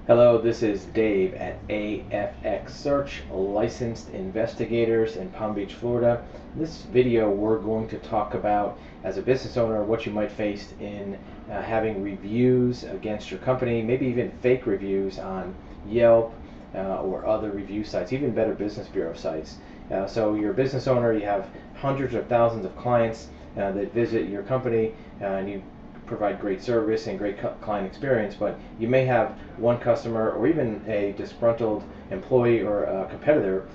Hello, this is Dave at AFX Search, licensed investigators in Palm Beach, Florida. In this video, we're going to talk about, as a business owner, what you might face in having reviews against your company, maybe even fake reviews on Yelp or other review sites, even Better Business Bureau sites. So you're a business owner, you have hundreds or thousands of clients that visit your company, and you provide great service and great client experience, but you may have one customer or even a disgruntled employee or a competitor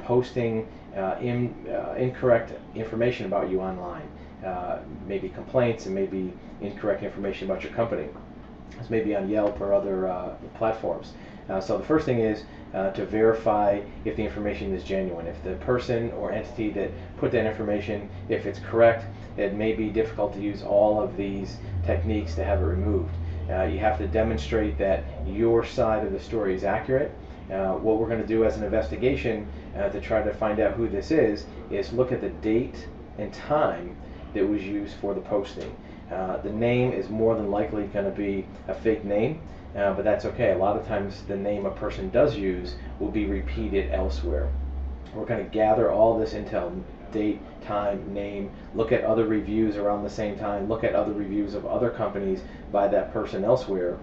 posting incorrect information about you online, maybe complaints and maybe incorrect information about your company. This may be on Yelp or other platforms. So the first thing is to verify if the information is genuine. If the person or entity that put that information, if it's correct, it may be difficult to use all of these techniques to have it removed. You have to demonstrate that your side of the story is accurate. What we're going to do as an investigation to try to find out who this is look at the date and time that was used for the posting. The name is more than likely going to be a fake name, but that's okay. A lot of times the name a person does use will be repeated elsewhere. We're going to gather all this intel: date, time, name, look at other reviews around the same time, look at other reviews of other companies by that person elsewhere,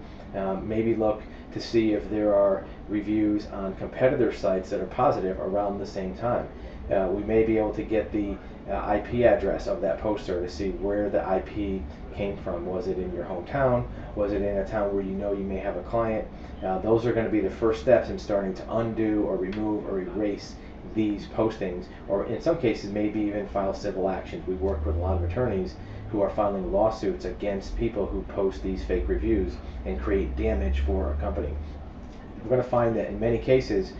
maybe look to see if there are reviews on competitor sites that are positive around the same time. We may be able to get the IP address of that poster to see where the IP came from. Was it in your hometown? Was it in a town where you know you may have a client? Those are going to be the first steps in starting to undo or remove or erase these postings, or in some cases maybe even file civil actions. We work with a lot of attorneys who are filing lawsuits against people who post these fake reviews and create damage for a company. We're going to find that in many cases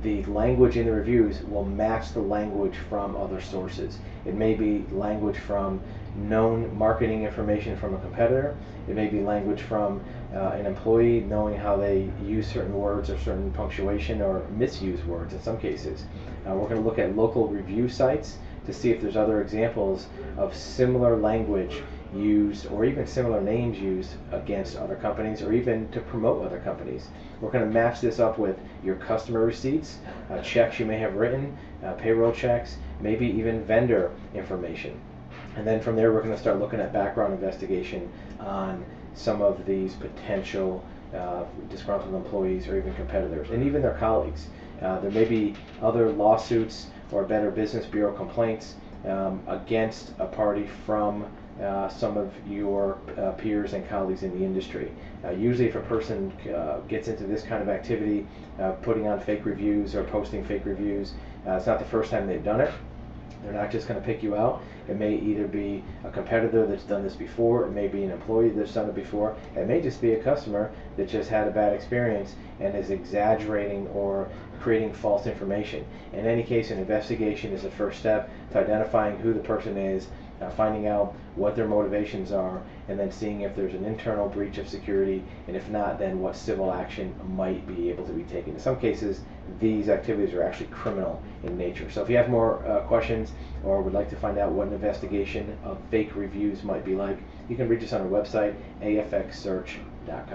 the language in the reviews will match the language from other sources. It may be language from known marketing information from a competitor. It may be language from an employee, knowing how they use certain words or certain punctuation or misuse words in some cases. We're going to look at local review sites to see if there's other examples of similar language used or even similar names used against other companies or even to promote other companies. We're going to match this up with your customer receipts, checks you may have written, payroll checks, maybe even vendor information. And then from there we're going to start looking at background investigation on some of these potential disgruntled employees or even competitors and even their colleagues. There may be other lawsuits or Better Business Bureau complaints against a party from some of your peers and colleagues in the industry. Usually if a person gets into this kind of activity, putting on fake reviews or posting fake reviews, it's not the first time they've done it. They're not just going to pick you out. It may either be a competitor that's done this before, it may be an employee that's done it before, it may just be a customer that just had a bad experience and is exaggerating or creating false information. In any case, an investigation is the first step to identifying who the person is, finding out what their motivations are, and then seeing if there's an internal breach of security, and if not, then what civil action might be able to be taken. In some cases, these activities are actually criminal in nature. So if you have more questions or would like to find out what an investigation of fake reviews might be like, you can reach us on our website, afxsearch.com.